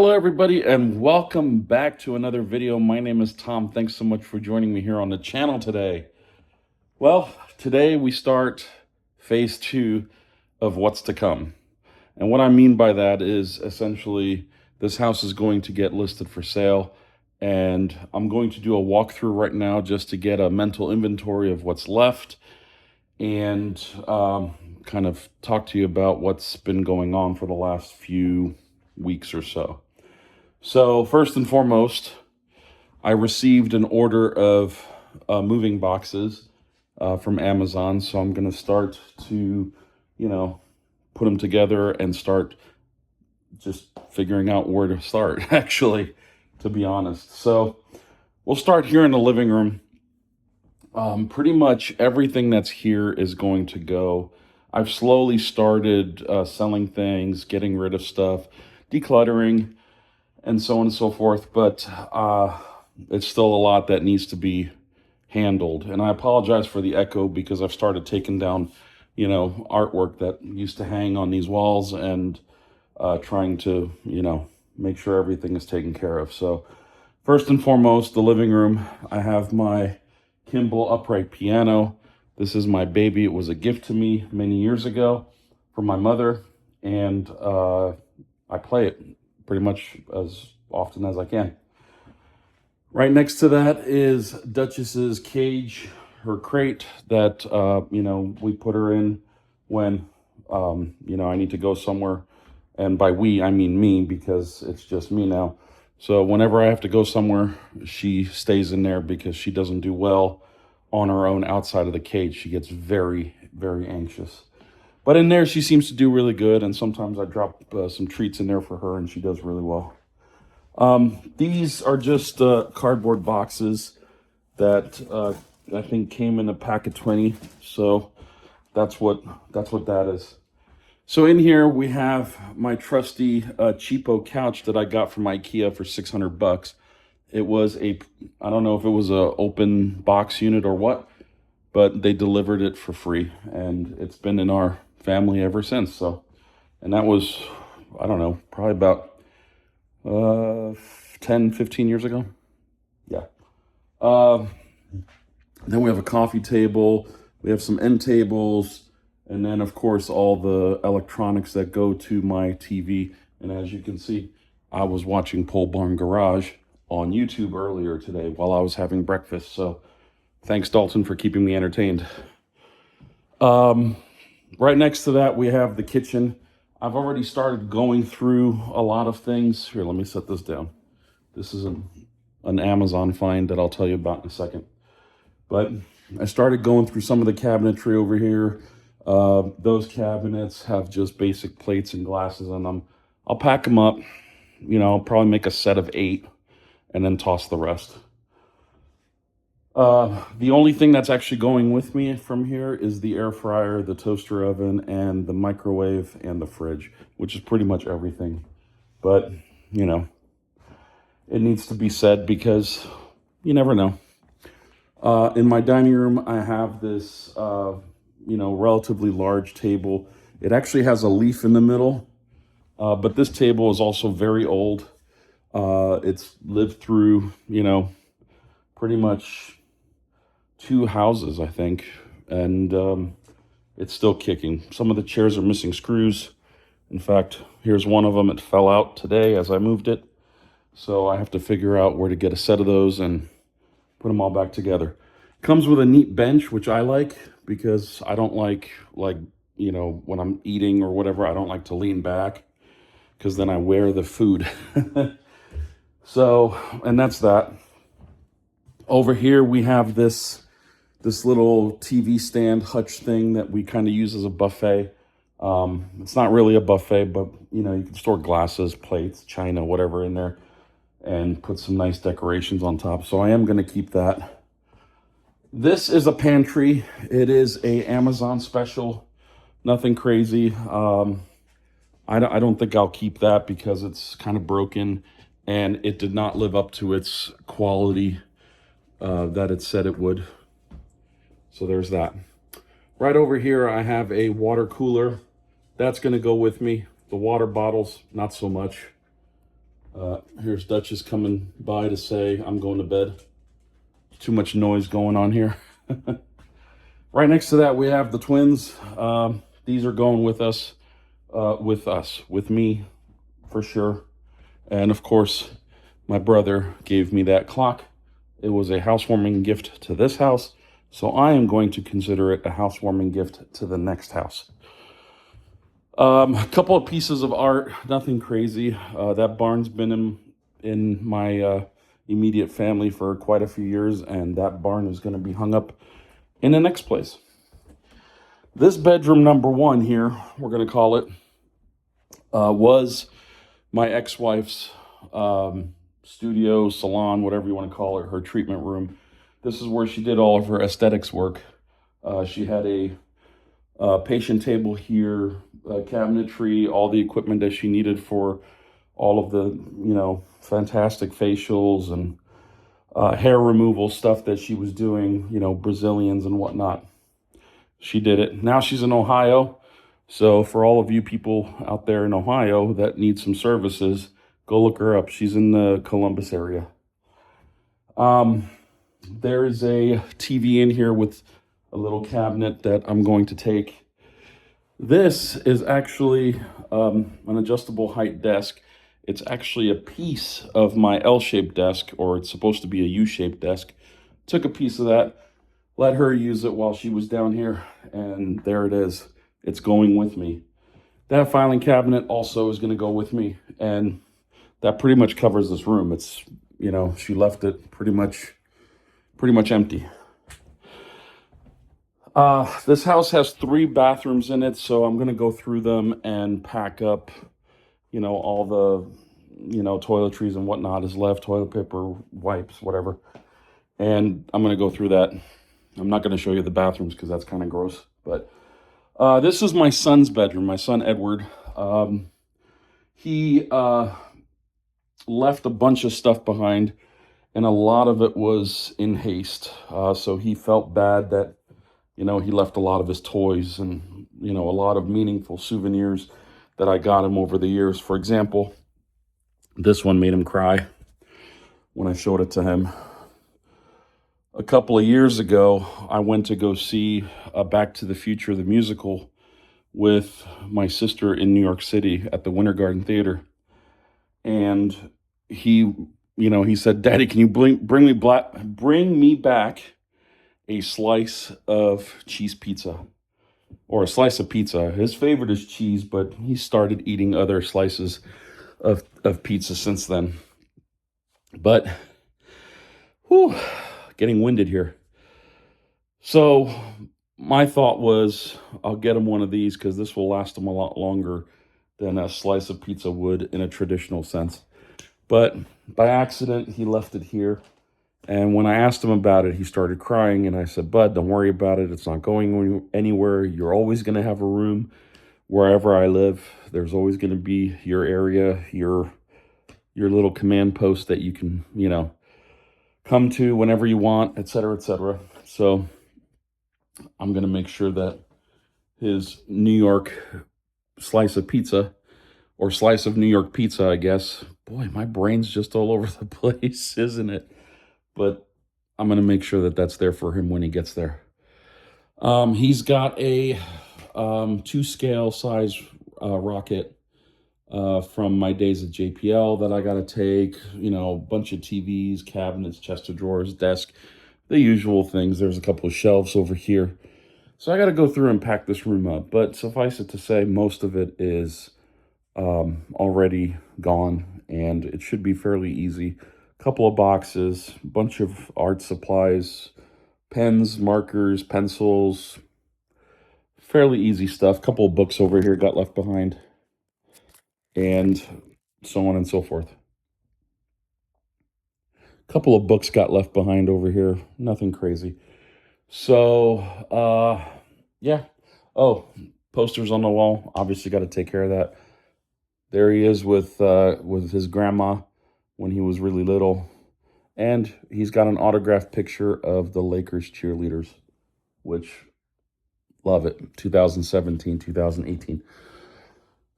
Hello everybody and welcome back to another video. My name is Tom. Thanks so much for joining me here on the channel today. Well, today we start phase 2 of what's to come. And what I mean by that is essentially this house is going to get listed for sale, and I'm going to do a walkthrough right now just to get a mental inventory of what's left and kind of talk to you about what's been going on for the last few weeks or so. So first and foremost, I received an order of moving boxes from Amazon. So I'm going to start to, put them together and start just figuring out where to start, actually, to be honest. So we'll start here in the living room. Pretty much everything that's here is going to go. I've slowly started selling things, getting rid of stuff, decluttering, and so on and so forth, but it's still a lot that needs to be handled. And I apologize for the echo because I've started taking down, artwork that used to hang on these walls and trying to, make sure everything is taken care of. So first and foremost, the living room, I have my Kimball upright piano. This is my baby. It was a gift to me many years ago from my mother, and I play it pretty much as often as I can. Right next to that is Duchess's cage, her crate that, we put her in when, I need to go somewhere. And by we, I mean me, because it's just me now. So whenever I have to go somewhere, she stays in there because she doesn't do well on her own outside of the cage. She gets very, very anxious. But in there, she seems to do really good, and sometimes I drop some treats in there for her, and she does really well. These are just cardboard boxes that I think came in a pack of 20, so that's what that is. So in here, we have my trusty cheapo couch that I got from IKEA for $600. It was I don't know if it was a open box unit or what, but they delivered it for free, and it's been in our family ever since. So, and that was, I don't know, probably about 10, 15 years ago. Yeah. Then we have a coffee table. We have some end tables. And then, of course, all the electronics that go to my TV. And as you can see, I was watching Pole Barn Garage on YouTube earlier today while I was having breakfast. So thanks, Dalton, for keeping me entertained. Right next to that, we have the kitchen. I've already started going through a lot of things. Here, let me set this down. This is an Amazon find that I'll tell you about in a second. But I started going through some of the cabinetry over here. Those cabinets have just basic plates and glasses on them. I'll pack them up. I'll probably make a set of 8 and then toss the rest. The only thing that's actually going with me from here is the air fryer, the toaster oven, and the microwave and the fridge, which is pretty much everything. But, it needs to be said because you never know. In my dining room, I have this, relatively large table. It actually has a leaf in the middle, but this table is also very old. It's lived through, pretty much 2 houses, I think, and it's still kicking. Some of the chairs are missing screws. In fact, here's one of them. It fell out today as I moved it, so I have to figure out where to get a set of those and put them all back together. Comes with a neat bench, which I like because I don't like when I'm eating or whatever, I don't like to lean back because then I wear the food. So, and that's that. Over here we have this little TV stand hutch thing that we kind of use as a buffet. It's not really a buffet, but you can store glasses, plates, china, whatever in there, and put some nice decorations on top. So I am going to keep that. This is a pantry. It is a Amazon special. Nothing crazy. I don't think I'll keep that because it's kind of broken and it did not live up to its quality that it said it would. So there's that. Right over here, I have a water cooler. That's going to go with me. The water bottles, not so much. Here's Duchess coming by to say I'm going to bed. Too much noise going on here. Right next to that, we have the twins. These are going with us, with me for sure. And of course, my brother gave me that clock. It was a housewarming gift to this house, so I am going to consider it a housewarming gift to the next house. A couple of pieces of art, nothing crazy. That barn's been in my immediate family for quite a few years, and that barn is going to be hung up in the next place. This bedroom number one here, we're going to call it, was my ex-wife's studio, salon, whatever you want to call it, her treatment room. This is where she did all of her aesthetics work. She had a patient table here, cabinetry, all the equipment that she needed for all of the, fantastic facials and hair removal stuff that she was doing, Brazilians and whatnot. She did it. Now she's in Ohio. So for all of you people out there in Ohio that need some services, go look her up. She's in the Columbus area. There is a TV in here with a little cabinet that I'm going to take. This is actually an adjustable height desk. It's actually a piece of my L-shaped desk, or it's supposed to be a U-shaped desk. Took a piece of that, let her use it while she was down here, and there it is. It's going with me. That filing cabinet also is going to go with me, and that pretty much covers this room. It's, she left it pretty much empty. This house has 3 bathrooms in it, so I'm going to go through them and pack up, all the, toiletries and whatnot is left, toilet paper, wipes, whatever. And I'm going to go through that. I'm not going to show you the bathrooms because that's kind of gross. But this is my son's bedroom, my son Edward. He left a bunch of stuff behind, and a lot of it was in haste. So he felt bad that, he left a lot of his toys and, a lot of meaningful souvenirs that I got him over the years. For example, this one made him cry when I showed it to him. A couple of years ago, I went to go see Back to the Future, the musical, with my sister in New York City at the Winter Garden Theater. And he said, "Daddy, can you bring me back a slice of cheese pizza, or a slice of pizza?" His favorite is cheese, but he started eating other slices of pizza since then. But, getting winded here. So my thought was, I'll get him one of these because this will last him a lot longer than a slice of pizza would in a traditional sense. But by accident, he left it here. And when I asked him about it, he started crying. And I said, "Bud, don't worry about it. It's not going anywhere. You're always going to have a room wherever I live. There's always going to be your area, your little command post that you can, come to whenever you want, etc., etc." So I'm going to make sure that his New York slice of pizza, or slice of New York pizza, I guess. Boy, my brain's just all over the place, isn't it? But I'm going to make sure that that's there for him when he gets there. He's got a 2-scale size rocket from my days at JPL that I got to take, a bunch of TVs, cabinets, chest of drawers, desk, the usual things. There's a couple of shelves over here. So I got to go through and pack this room up. But suffice it to say, most of it is already gone, and it should be fairly easy. Couple of boxes, bunch of art supplies, pens, markers, pencils, fairly easy stuff. Couple of books over here got left behind, and so on and so forth. Couple of books got left behind over here, nothing crazy. So yeah. Oh, posters on the wall, obviously got to take care of that. There he is with his grandma when he was really little. And he's got an autographed picture of the Lakers cheerleaders, which, love it, 2017, 2018.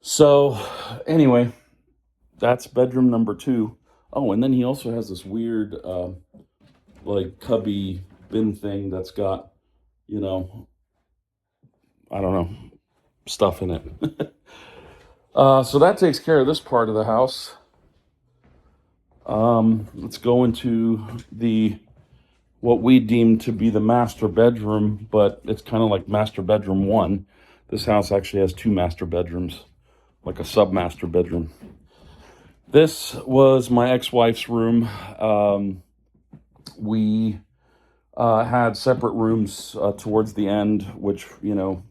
So, anyway, that's bedroom number 2. Oh, and then he also has this weird, like cubby bin thing that's got, you know, I don't know, stuff in it. So that takes care of this part of the house. Let's go into what we deem to be the master bedroom, but it's kind of like master bedroom 1. This house actually has 2 master bedrooms, like a sub-master bedroom. This was my ex-wife's room. We had separate rooms towards the end, which, you know,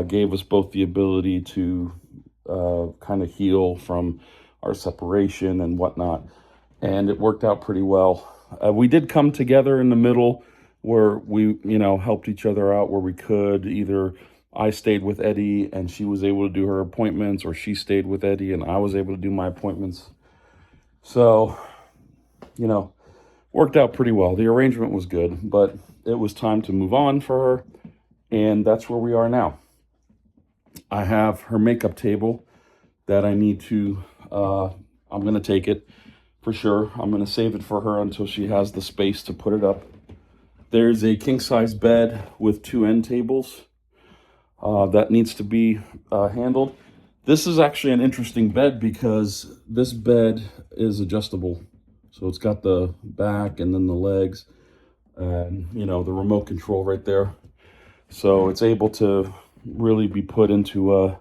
gave us both the ability to kind of heal from our separation and whatnot. And it worked out pretty well. We did come together in the middle where we, you know, helped each other out where we could. Either I stayed with Eddie and she was able to do her appointments, or she stayed with Eddie and I was able to do my appointments. So, you know, worked out pretty well. The arrangement was good, but it was time to move on for her. And that's where we are now. I have her makeup table that I need to, I'm going to take it for sure. I'm going to save it for her until she has the space to put it up. There's a king-size bed with 2 end tables that needs to be handled. This is actually an interesting bed because this bed is adjustable. So it's got the back and then the legs and, you know, the remote control right there. So it's able to really be put into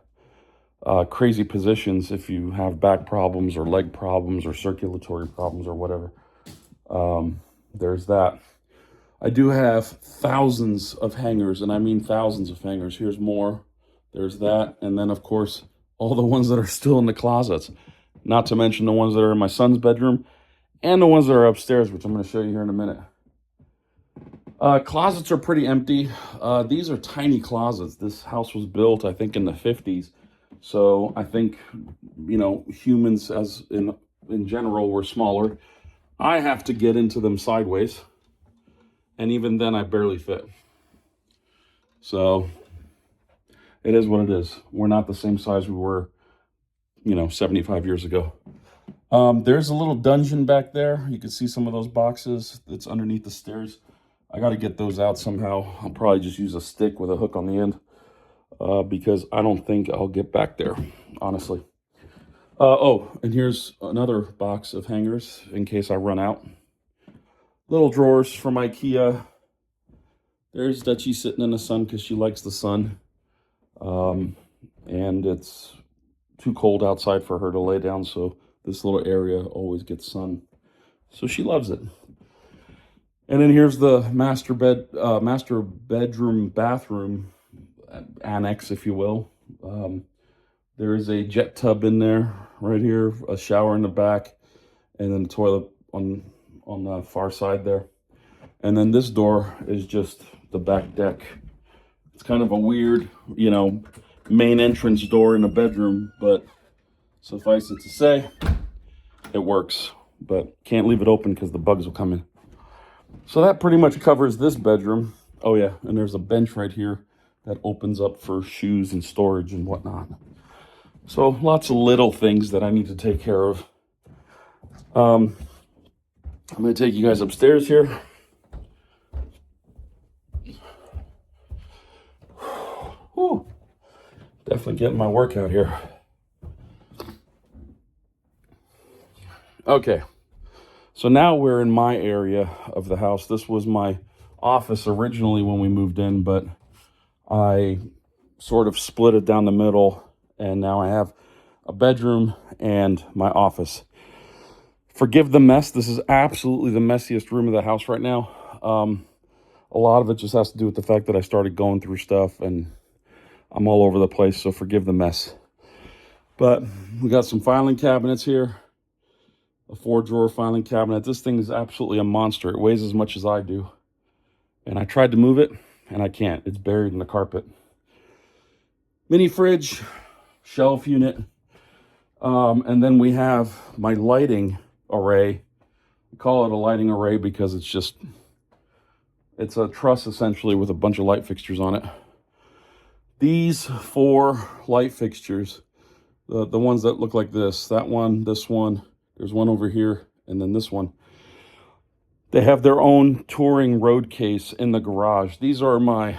crazy positions if you have back problems or leg problems or circulatory problems or whatever. There's that. I do have thousands of hangers, and I mean thousands of hangers. Here's more. There's that. And then, of course, all the ones that are still in the closets, not to mention the ones that are in my son's bedroom and the ones that are upstairs, which I'm going to show you here in a minute. Closets are pretty empty. These are tiny closets. This house was built, I think, in the 50s. So I think, you know, humans as in general were smaller. I have to get into them sideways. And even then I barely fit. So it is what it is. We're not the same size we were, you know, 75 years ago. There's a little dungeon back there. You can see some of those boxes that's underneath the stairs. I got to get those out somehow. I'll probably just use a stick with a hook on the end because I don't think I'll get back there, honestly. Oh, and here's another box of hangers in case I run out. Little drawers from IKEA. There's Dutchie sitting in the sun because she likes the sun. And it's too cold outside for her to lay down, so this little area always gets sun. So she loves it. And then here's the master bedroom, bathroom annex, if you will. There is a jet tub in there right here, a shower in the back, and then a toilet on the far side there. And then this door is just the back deck. It's kind of a weird, you know, main entrance door in a bedroom, but suffice it to say, it works. But can't leave it open because the bugs will come in. So that pretty much covers this bedroom. Oh yeah, and there's a bench right here that opens up for shoes and storage and whatnot. So lots of little things that I need to take care of. I'm going to take you guys upstairs here. Whew. Definitely getting my workout here. Okay. So now we're in my area of the house. This was my office originally when we moved in, but I sort of split it down the middle, and now I have a bedroom and my office. Forgive the mess. This is absolutely the messiest room of the house right now. A lot of it just has to do with the fact that I started going through stuff and I'm all over the place, so forgive the mess. But we got some filing cabinets here. A 4-drawer filing cabinet. This thing is absolutely a monster. It weighs as much as I do. And I tried to move it, and I can't. It's buried in the carpet. Mini fridge, shelf unit. And then we have my lighting array. We call it a lighting array because it's a truss essentially with a bunch of light fixtures on it. These 4 light fixtures the ones that look like this. That one, this one. There's one over here, and then this one. They have their own touring road case in the garage. These are my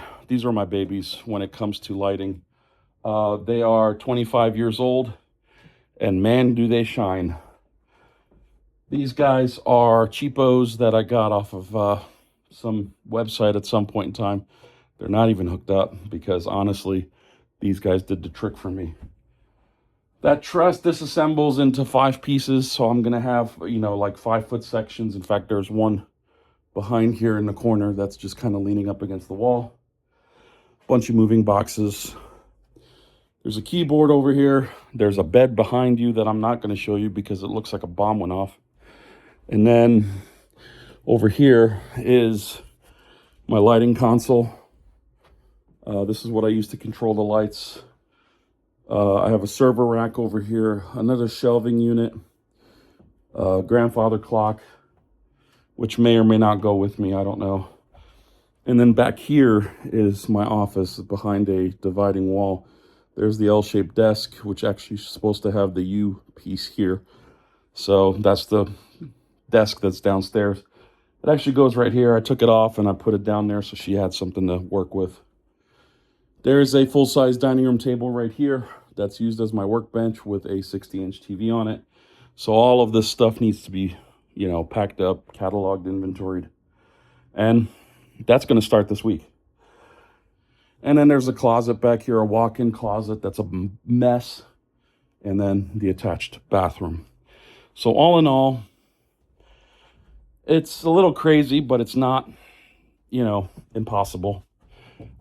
babies when it comes to lighting. They are 25 years old, and man, do they shine. These guys are cheapos that I got off of some website at some point in time. They're not even hooked up because honestly, these guys did the trick for me. That truss disassembles into 5 pieces, so I'm gonna have, like 5-foot sections. In fact, there's one behind here in the corner that's just kind of leaning up against the wall. Bunch of moving boxes. There's a keyboard over here. There's a bed behind you that I'm not going to show you because it looks like a bomb went off. And then over here is my lighting console. This is what I use to control the lights. I have a server rack over here, another shelving unit, grandfather clock, which may or may not go with me, I don't know. And then back here is my office behind a dividing wall. There's the L-shaped desk, which actually is supposed to have the U piece here. So that's the desk that's downstairs. It actually goes right here. I took it off and I put it down there so she had something to work with. There's a full-size dining room table right here that's used as my workbench with a 60-inch TV on it. So all of this stuff needs to be, packed up, cataloged, inventoried. And that's going to start this week. And then there's a closet back here, a walk-in closet that's a mess. And then the attached bathroom. So all in all, it's a little crazy, but it's not, impossible.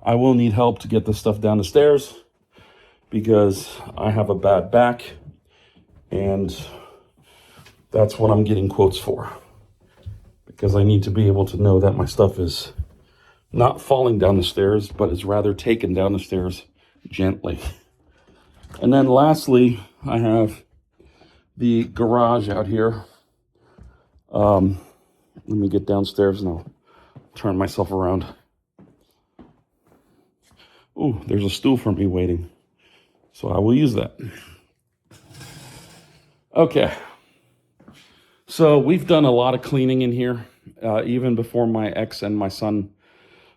I will need help to get this stuff down the stairs because I have a bad back. And that's what I'm getting quotes for. Because I need to be able to know that my stuff is not falling down the stairs, but is rather taken down the stairs gently. And then lastly, I have the garage out here. Let me get downstairs and I'll turn myself around. Oh, there's a stool for me waiting. So I will use that. Okay. So we've done a lot of cleaning in here. Even before my ex and my son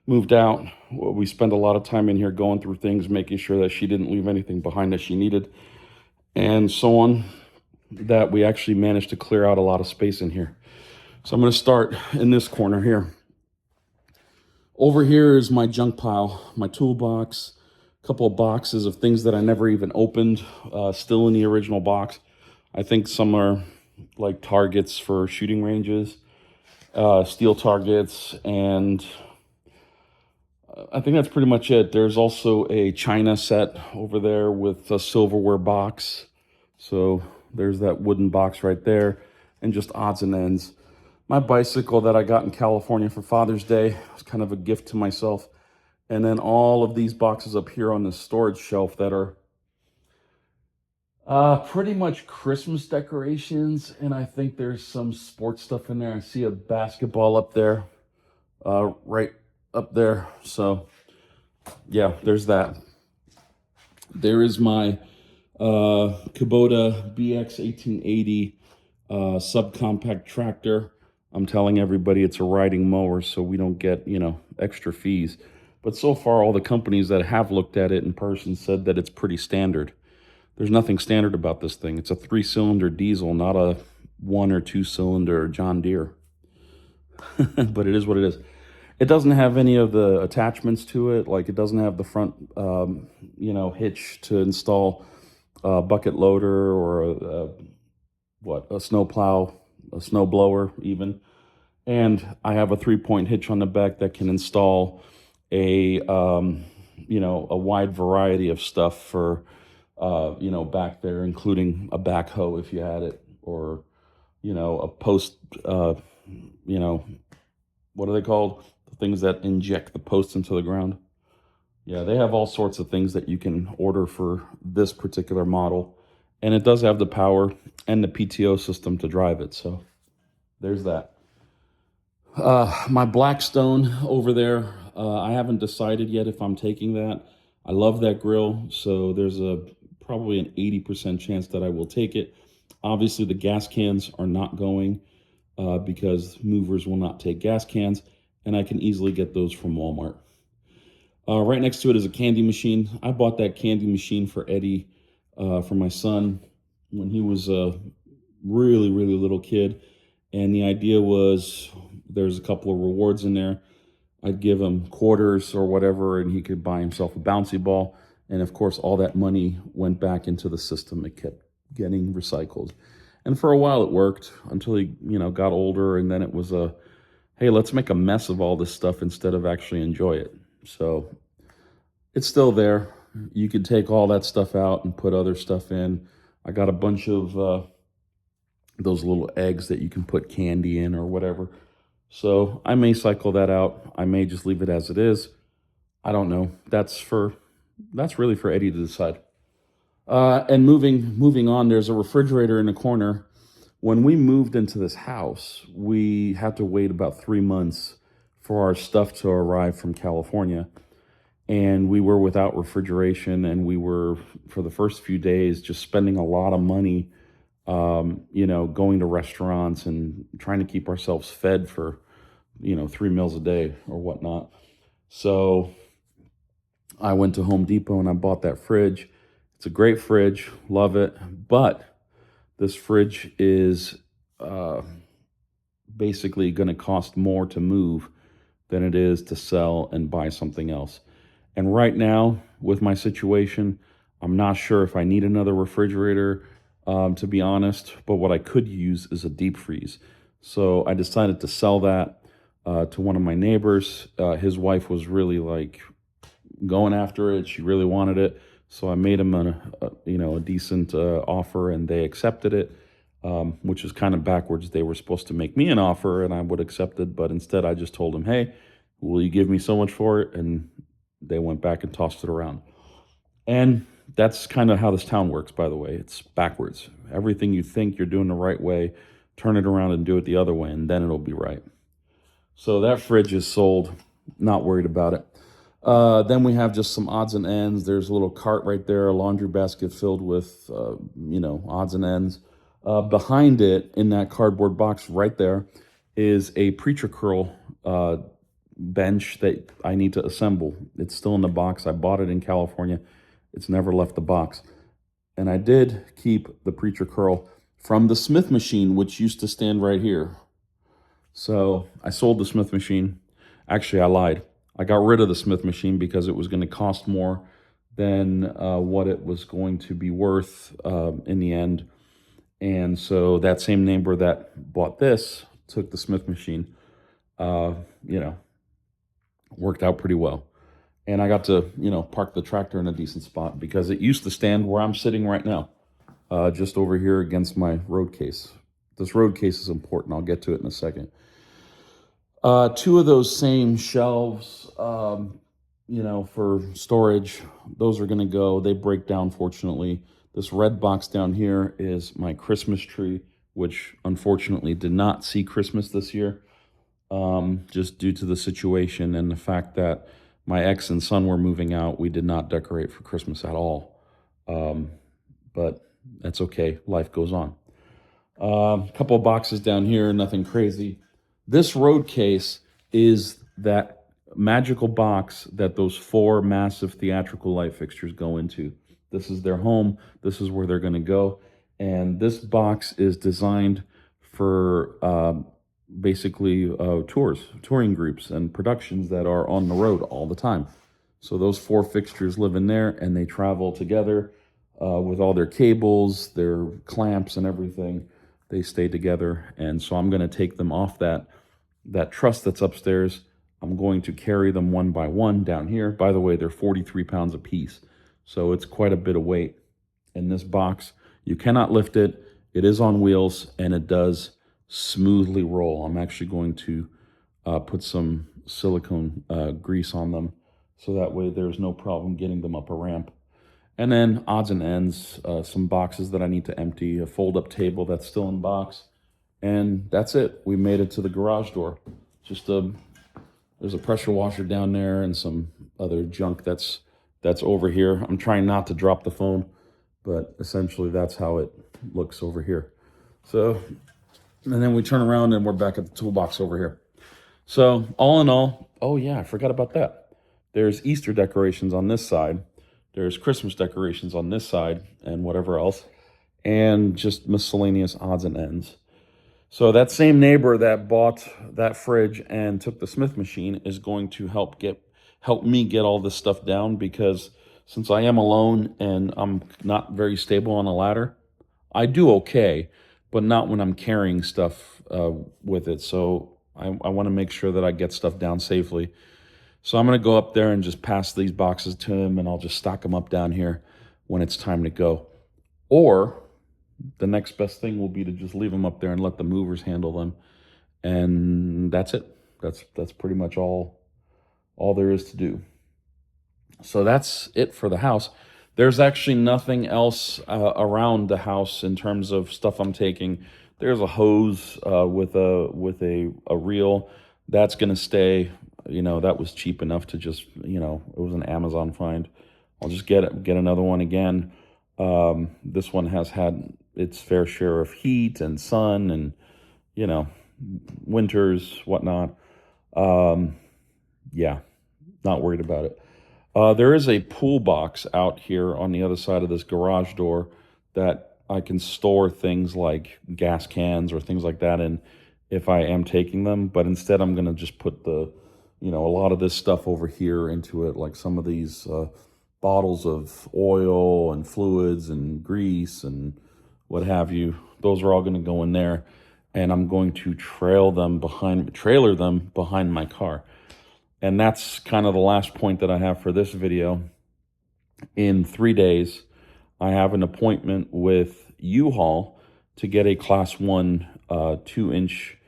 moved out, we spent a lot of time in here going through things, making sure that she didn't leave anything behind that she needed, and so on, that we actually managed to clear out a lot of space in here. So I'm going to start in this corner here. Over here is my junk pile, my toolbox, a couple of boxes of things that I never even opened, still in the original box. I think some are like targets for shooting ranges, steel targets, and I think that's pretty much it. There's also a china set over there with a silverware box. So there's that wooden box right there, and just odds and ends. My bicycle that I got in California for Father's Day was kind of a gift to myself. And then all of these boxes up here on the storage shelf that are pretty much Christmas decorations. And I think there's some sports stuff in there. I see a basketball up there, right up there. So yeah, there's that. There is my Kubota BX 1880 subcompact tractor. I'm telling everybody it's a riding mower so we don't get, extra fees. But so far, all the companies that have looked at it in person said that it's pretty standard. There's nothing standard about this thing. It's a 3-cylinder diesel, not a 1 or 2-cylinder John Deere. But it is what it is. It doesn't have any of the attachments to it. Like, it doesn't have the front, hitch to install a bucket loader or a snow plow, a snow blower even. And I have a 3-point hitch on the back that can install a wide variety of stuff for, back there, including a backhoe if you had it, or, a post, what are they called? The things that inject the posts into the ground. Yeah, they have all sorts of things that you can order for this particular model. And it does have the power and the PTO system to drive it. So there's that. My Blackstone over there, I haven't decided yet if I'm taking that. I love that grill. So there's a probably an 80% chance that I will take it. Obviously, the gas cans are not going because movers will not take gas cans, and I can easily get those from Walmart. Right next to it is a candy machine. I bought that candy machine for Eddie, for my son, when he was a really, really little kid. And the idea was there's a couple of rewards in there. I'd give him quarters or whatever, and he could buy himself a bouncy ball. And of course, all that money went back into the system. It kept getting recycled. And for a while it worked until he, got older. And then it was hey, let's make a mess of all this stuff instead of actually enjoy it. So it's still there. You could take all that stuff out and put other stuff in. I got a bunch of those little eggs that you can put candy in or whatever. So I may cycle that out. I may just leave it as it is. I don't know. That's really for Eddie to decide. And moving on, there's a refrigerator in the corner. When we moved into this house, we had to wait about 3 months for our stuff to arrive from California. And we were without refrigeration, and we were, for the first few days, just spending a lot of money, going to restaurants and trying to keep ourselves fed for, 3 meals a day or whatnot. So I went to Home Depot and I bought that fridge. It's a great fridge, love it. But this fridge is basically going to cost more to move than it is to sell and buy something else. And right now, with my situation, I'm not sure if I need another refrigerator, to be honest, but what I could use is a deep freeze. So I decided to sell that to one of my neighbors. His wife was really going after it. She really wanted it. So I made him a decent offer, and they accepted it, which is kind of backwards. They were supposed to make me an offer and I would accept it, but instead I just told him, hey, will you give me so much for it? And they went back and tossed it around. And that's kind of how this town works, by the way. It's backwards. Everything you think you're doing the right way, turn it around and do it the other way, and then it'll be right. So that fridge is sold. Not worried about it. Then we have just some odds and ends. There's a little cart right there, a laundry basket filled with, odds and ends. Behind it, in that cardboard box right there, is a preacher curl bench that I need to assemble. It's still in the box. I bought it in California. It's never left the box. And I did keep the preacher curl from the Smith machine, which used to stand right here. So I sold the Smith machine. Actually, I lied. I got rid of the Smith machine because it was going to cost more than what it was going to be worth in the end. And so that same neighbor that bought this took the Smith machine. Worked out pretty well. And I got to, park the tractor in a decent spot because it used to stand where I'm sitting right now, just over here against my road case. This road case is important. I'll get to it in a second. Two of those same shelves, for storage, those are going to go. They break down, fortunately. This red box down here is my Christmas tree, which unfortunately did not see Christmas this year, just due to the situation and the fact that my ex and son were moving out. We did not decorate for Christmas at all, but that's okay. Life goes on. A couple of boxes down here, nothing crazy. This road case is that magical box that those 4 massive theatrical light fixtures go into. This is their home. This is where they're going to go. And this box is designed for basically touring groups and productions that are on the road all the time. So those 4 fixtures live in there, and they travel together with all their cables, their clamps and everything. They stay together. And so I'm going to take them off that truss that's upstairs. I'm going to carry them one by one down here. By the way, they're 43 pounds a piece. So it's quite a bit of weight in this box. You cannot lift it. It is on wheels, and it does smoothly roll. I'm actually going to put some silicone grease on them, so that way there's no problem getting them up a ramp. And then odds and ends, some boxes that I need to empty, a fold-up table that's still in box, and that's it. We made it to the garage door. There's a pressure washer down there and some other junk that's over here. I'm trying not to drop the phone but essentially that's how it looks over here. So, and then we turn around and we're back at the toolbox over here. So all in all, oh yeah, I forgot about that. There's Easter decorations on this side. There's Christmas decorations on this side and whatever else, and just miscellaneous odds and ends. So that same neighbor that bought that fridge and took the Smith machine is going to help me get all this stuff down, because since I am alone and I'm not very stable on a ladder, I do okay, but not when I'm carrying stuff with it. So I want to make sure that I get stuff down safely. So I'm going to go up there and just pass these boxes to him, and I'll just stack them up down here when it's time to go. Or the next best thing will be to just leave them up there and let the movers handle them. And that's it. That's pretty much all there is to do. So that's it for the house. There's actually nothing else around the house in terms of stuff I'm taking. There's a hose with a reel that's going to stay. You know, that was cheap enough to just, you know, it was an Amazon find. I'll just get another one again. This one has had its fair share of heat and sun and, you know, winters, whatnot. Yeah, not worried about it. There is a pool box out here on the other side of this garage door that I can store things like gas cans or things like that in if I am taking them. But instead, I'm going to just put a lot of this stuff over here into it, like some of these bottles of oil and fluids and grease and what have you. Those are all going to go in there, and I'm going to trailer them behind my car. And that's kind of the last point that I have for this video. In 3 days, I have an appointment with U-Haul to get a Class 1 2-inch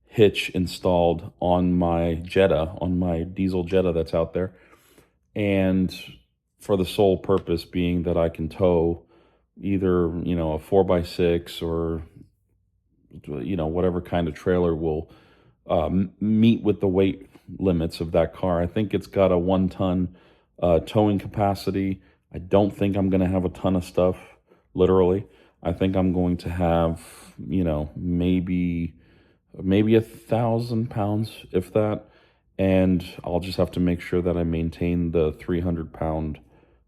hitch installed on my Jetta, on my diesel Jetta that's out there. And for the sole purpose being that I can tow either, a 4x6 or, whatever kind of trailer will meet with the weight limits of that car. I think it's got a 1-ton towing capacity. I don't think I'm going to have a ton of stuff, literally. I think I'm going to have, maybe 1,000 pounds, if that. And I'll just have to make sure that I maintain the 300-pound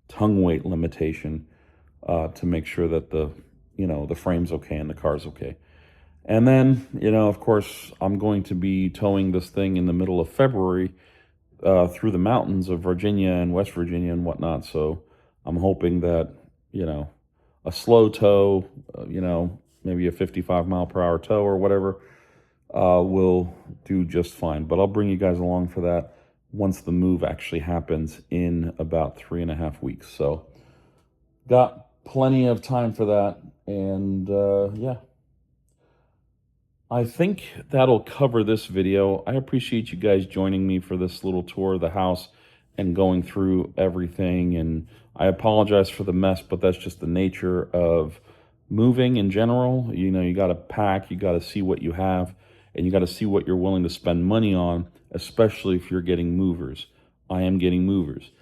tongue weight limitation to make sure that the frame's okay and the car's okay. And then, of course, I'm going to be towing this thing in the middle of February through the mountains of Virginia and West Virginia and whatnot. So I'm hoping that, a slow tow, maybe a 55-mile-per-hour tow or whatever, will do just fine. But I'll bring you guys along for that once the move actually happens in about 3.5 weeks. So got plenty of time for that. And yeah. I think that'll cover this video. I appreciate you guys joining me for this little tour of the house and going through everything. And I apologize for the mess, but that's just the nature of moving in general. You got to pack, you got to see what you have, and you got to see what you're willing to spend money on, especially if you're getting movers. I am getting movers.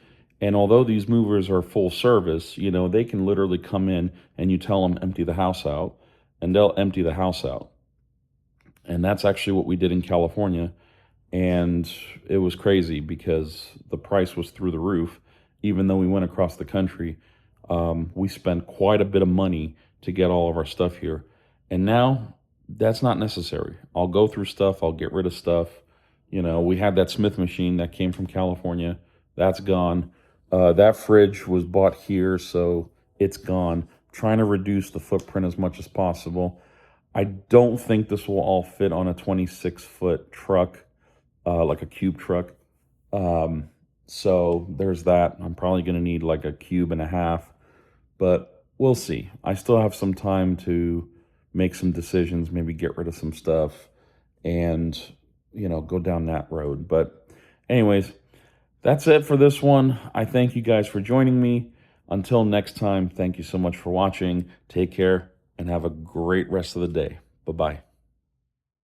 And although these movers are full service, they can literally come in and you tell them empty the house out, and they'll empty the house out. And that's actually what we did in California. And it was crazy because the price was through the roof. Even though we went across the country, we spent quite a bit of money to get all of our stuff here. And now that's not necessary. I'll go through stuff. I'll get rid of stuff. We had that Smith machine that came from California. That's gone. That fridge was bought here, so it's gone. I'm trying to reduce the footprint as much as possible. I don't think this will all fit on a 26-foot truck, like a cube truck. So there's that. I'm probably going to need like a cube and a half, but we'll see. I still have some time to make some decisions, maybe get rid of some stuff and, go down that road. But anyways, that's it for this one. I thank you guys for joining me. Until next time, thank you so much for watching. Take care and have a great rest of the day. Bye-bye.